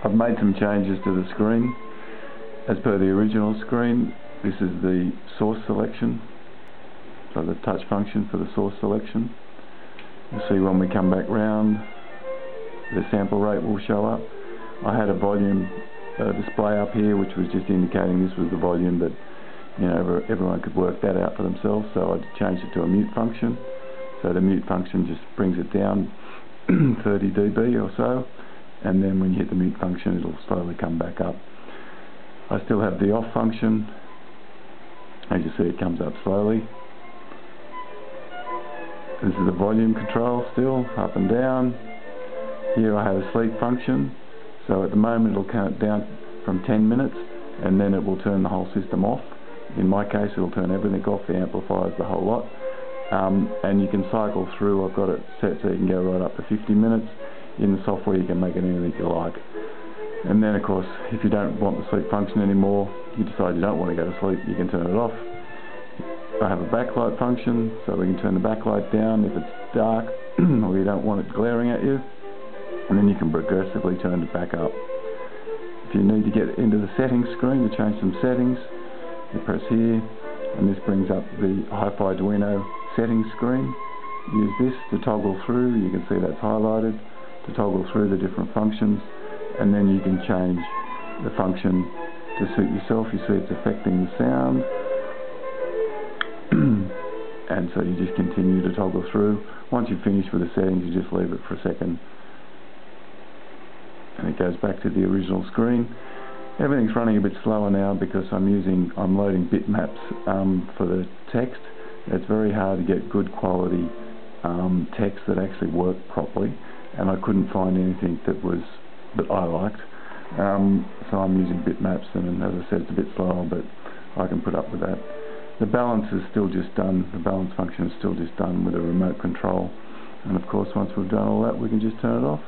I've made some changes to the screen. As per the original screen, this is the source selection, so the touch function for the source selection. You'll see when we come back round, the sample rate will show up. I had a volume display up here which was just indicating this was the volume, that everyone could work that out for themselves, so I changed it to a mute function. So the mute function just brings it down 30 dB or so, and then when you hit the mute function it'll slowly come back up. I still have the off function. As you see, it comes up slowly. This is the volume control, still up and down. Here I have a sleep function, so at the moment it'll count down from 10 minutes and then it will turn the whole system off. In my case it'll turn everything off, the amplifiers, the whole lot. And you can cycle through. I've got it set so you can go right up to 50 minutes. In the software you can make it anything you like. And then of course, if you don't want the sleep function anymore, you decide you don't want to go to sleep, you can turn it off. I have a backlight function, so we can turn the backlight down if it's dark or you don't want it glaring at you, and then you can progressively turn it back up. If you need to get into the settings screen to change some settings, you press here, and this brings up the Arduino settings screen. Use this to toggle through. You can see that's highlighted, to toggle through the different functions, and then you can change the function to suit yourself. You see it's affecting the sound, and so you just continue to toggle through. Once you've finished with the settings, you just leave it for a second and it goes back to the original screen. Everything's running a bit slower now because I'm loading bitmaps for the text. It's very hard to get good quality text that actually work properly, and I couldn't find anything that I liked. So I'm using bitmaps, and as I said, it's a bit slower, but I can put up with that. The balance is still just done. The balance function is still just done with a remote control, and of course once we've done all that we can just turn it off.